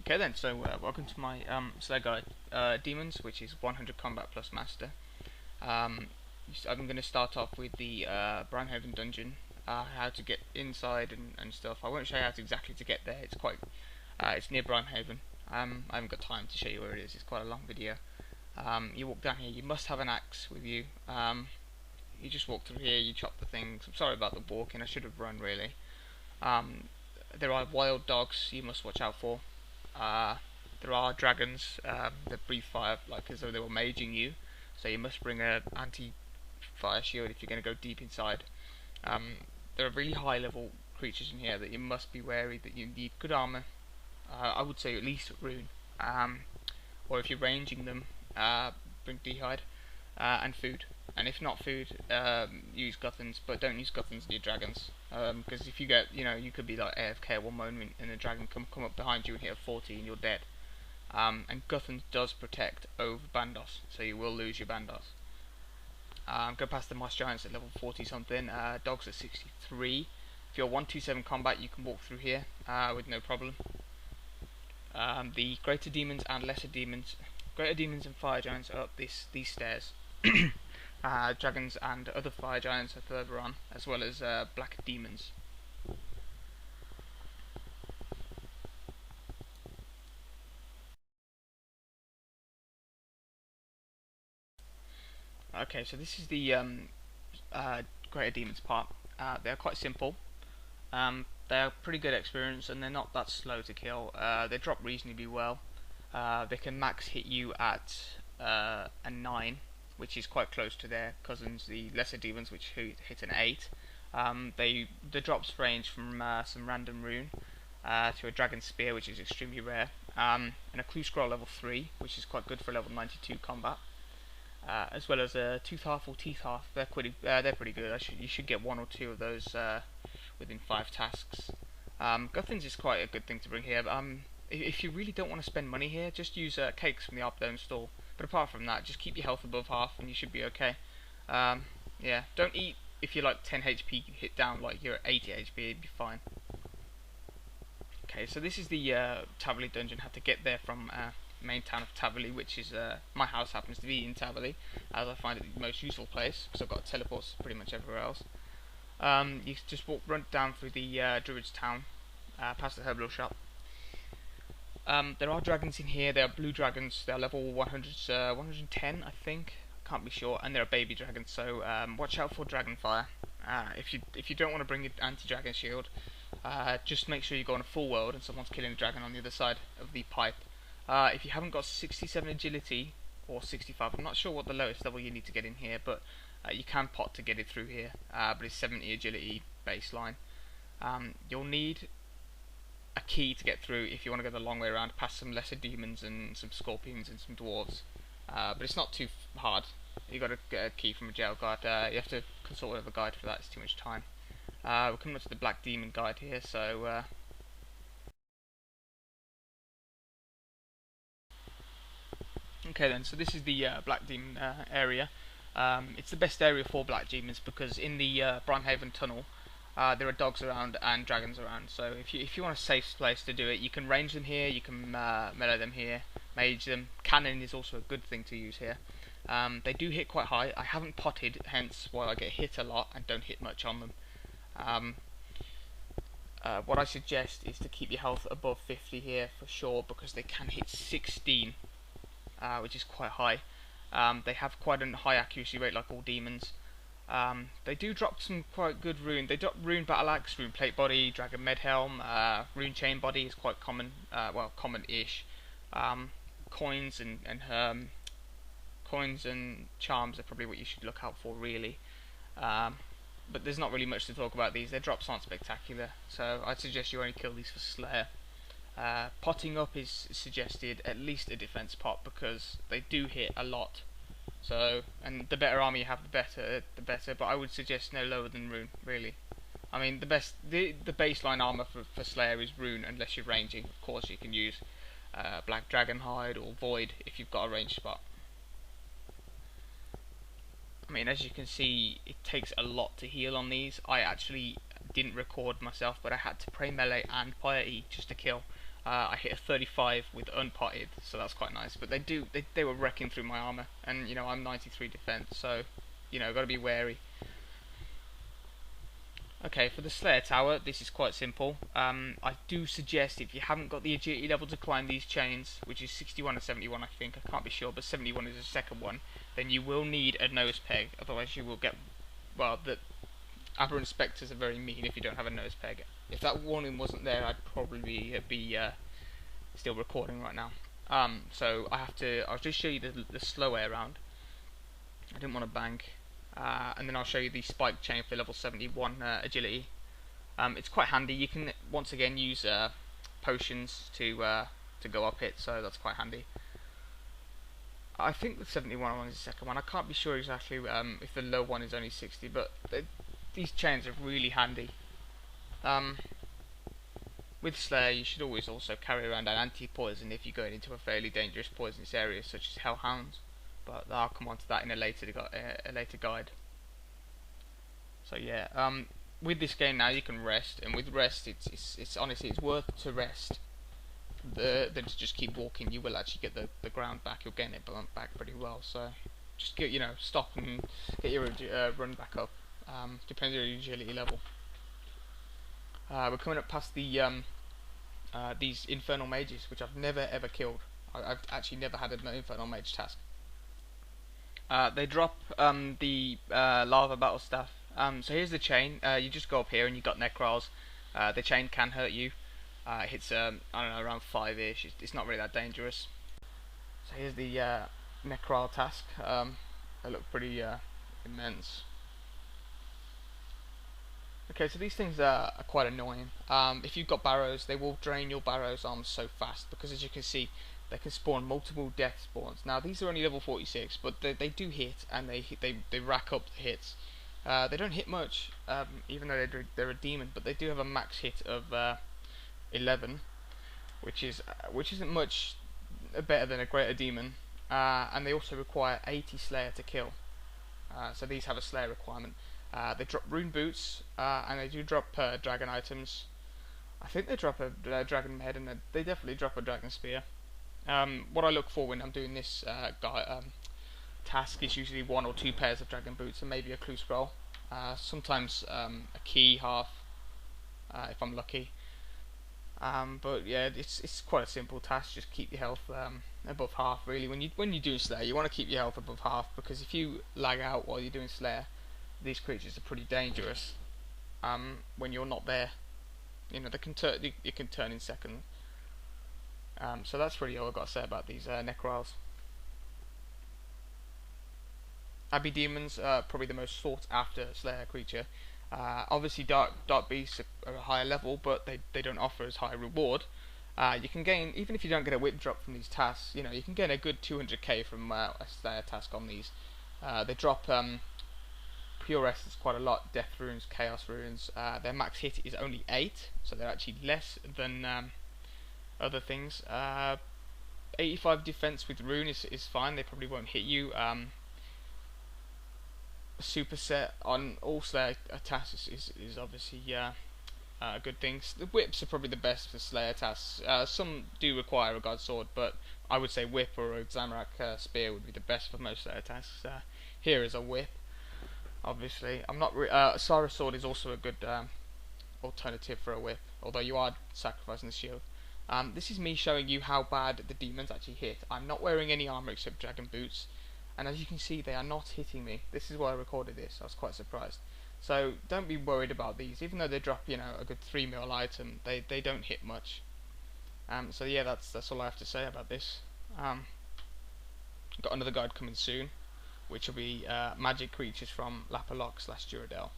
Okay then, so welcome to my Slayer guide, Demons, which is 100 combat plus master. I'm going to start off with the Brimhaven dungeon, how to get inside and stuff. I won't show you how to exactly to get there. It's near Brimhaven. I haven't got time to show you where it is. It's quite a long video. You walk down here. You must have an axe with you. You just walk through here. You chop the things. I'm sorry about the walking. I should have run really. There are wild dogs you must watch out for. There are dragons that breathe fire like as though they were maging you, so you must bring a anti-fire shield if you're going to go deep inside. There are really high level creatures in here that you must be wary, that you need good armour. I would say at least rune, or if you're ranging them, bring dehyde and food. And if not food, use guthans, but don't use guthans near dragons, because if you get, you could be like AFK at one moment and a dragon come up behind you and hit a 40 and you're dead. And guthans does protect over bandos, so you will lose your bandos. Go past the moss giants at level 40 something, dogs at 63. If you're 127 combat, you can walk through here with no problem. The greater demons and fire giants are up these stairs. Dragons and other fire giants are further on, as well as black demons. Okay, so this is the greater demons part. They're quite simple. They're pretty good experience, and they're not that slow to kill. They drop reasonably well. They can max hit you at a 9. Which is quite close to their cousins, the lesser demons, which hit an 8. The drops range from some random rune to a dragon spear, which is extremely rare, and a clue scroll level 3, which is quite good for level 92 combat, as well as a tooth half or teeth half. They're pretty good. You should get 1 or 2 of those within 5 tasks. Guthans is quite a good thing to bring here. But, if you really don't want to spend money here, just use cakes from the Armadyl store. But apart from that, just keep your health above half and you should be okay. Yeah, don't eat if you're like 10 HP hit down, like you're at 80 HP, it'd be fine. Okay, so this is the Taverley dungeon. Have to get there from main town of Taverley, which is my house happens to be in Taverley, as I find it the most useful place because I've got teleports pretty much everywhere else. You just run down through the druid's town, past the herbal shop. There are dragons in here. They are blue dragons. They are level 110, I think. Can't be sure. And they're baby dragons, so watch out for dragon fire. If you don't want to bring your anti-dragon shield, just make sure you go on a full world and someone's killing a dragon on the other side of the pipe. If you haven't got 67 agility or 65, I'm not sure what the lowest level you need to get in here, but you can pot to get it through here. But it's 70 agility baseline. You'll need a key to get through if you want to go the long way around, past some lesser demons and some scorpions and some dwarves. But it's not too hard. You got to get a key from a jail guard. You have to consult with a guide for that. It's too much time. We're coming up to the black demon guide here, so okay then. So this is the black demon area. It's the best area for black demons because in the Brimhaven tunnel, there are dogs around and dragons around, so if you want a safe place to do it, you can range them here, you can melee them here, mage them. Cannon is also a good thing to use here. They do hit quite high. I haven't potted, hence why I get hit a lot and don't hit much on them. What I suggest is to keep your health above 50 here for sure, because they can hit 16, which is quite high. They have quite a high accuracy rate like all demons. They do drop some quite good rune. They drop rune battle axe, rune plate body, dragon med helm, rune chain body is quite common, well, common-ish. Coins and charms are probably what you should look out for, really. But there's not really much to talk about these. Their drops aren't spectacular, so I'd suggest you only kill these for Slayer. Potting up is suggested, at least a defense pot, because they do hit a lot. So, and the better armor you have, the better. But I would suggest no lower than rune, really. I mean, the baseline armor for Slayer is rune, unless you're ranging. Of course, you can use black dragon hide or void if you've got a ranged spot. I mean, as you can see, it takes a lot to heal on these. I actually didn't record myself, but I had to pray melee and fire E just to kill. I hit a 35 with unpotted, so that's quite nice. But they were wrecking through my armour, and you know I'm 93 defense, so you know got to be wary. Okay, for the Slayer Tower, this is quite simple. I do suggest if you haven't got the agility level to climb these chains, which is 61 and 71 I think, I can't be sure, but 71 is the second one, then you will need a nose peg, otherwise you will get, well, the aberrant spectres are very mean if you don't have a nose peg. If that warning wasn't there, I'd probably be still recording right now. So I'll just show you the slow way around. I didn't want to bank. And then I'll show you the spike chain for level 71 agility. It's quite handy. You can once again use potions to go up it, so that's quite handy. I think the 71 one is the second one. I can't be sure exactly if the low one is only 60, but these chains are really handy. With Slayer, you should always also carry around an anti-poison if you're going into a fairly dangerous poisonous area, such as hellhounds. But I'll come on to that in a later guide. So yeah, with this game now you can rest, and with rest it's honestly it's worth to rest than to just keep walking. You will actually get the ground back. You'll gain it back pretty well. So just stop and get your run back up. Depends on your agility level. We're coming up past the these infernal mages, which I've never ever killed. I've actually never had an infernal mage task. They drop the lava battle staff. So here's the chain. You just go up here and you've got Nechryaels. The chain can hurt you. It hits I don't know, around 5-ish. It's not really that dangerous. So here's the Nechryael task. They look pretty immense. Okay, so these things are quite annoying. If you've got barrows, they will drain your barrows arms so fast, because as you can see, they can spawn multiple death spawns. Now these are only level 46, but they do hit, and they rack up the hits. They don't hit much, even though they're a demon, but they do have a max hit of 11, which isn't much better than a greater demon. And they also require 80 Slayer to kill. So these have a Slayer requirement. They drop rune boots, and they do drop dragon items. I think they drop a dragon head, and they definitely drop a dragon spear. What I look for when I'm doing this task is usually 1 or 2 pairs of dragon boots and maybe a clue scroll. Sometimes a key half, if I'm lucky. But yeah, it's quite a simple task. Just keep your health above half. Really, when you do Slayer, you want to keep your health above half, because if you lag out while you're doing Slayer, these creatures are pretty dangerous. When you're not there, you know, it can turn in seconds. So that's really all I've got to say about these Nechryaels. Abbey demons are probably the most sought after Slayer creature. Obviously dark beasts are a higher level, but they don't offer as high reward. You can gain, even if you don't get a whip drop from these tasks, you know, you can gain a good 200k from a Slayer task on these. They drop pure essence quite a lot, death runes, chaos runes. Their max hit is only 8, so they're actually less than other things. 85 defense with rune is fine. They probably won't hit you. Superset on all Slayer tasks is obviously good things. The whips are probably the best for Slayer tasks. Some do require a god sword, but I would say whip or a Zamorak spear would be the best for most Slayer tasks. Here is a whip. Obviously, I'm not. Sara sword is also a good alternative for a whip, although you are sacrificing the shield. This is me showing you how bad the demons actually hit. I'm not wearing any armor except dragon boots, and as you can see, they are not hitting me. This is why I recorded this. I was quite surprised. So don't be worried about these. Even though they drop, you know, a good 3 mil item, they don't hit much. So yeah, that's all I have to say about this. Got another guide coming soon, which will be magic creatures from lapalok / duradel.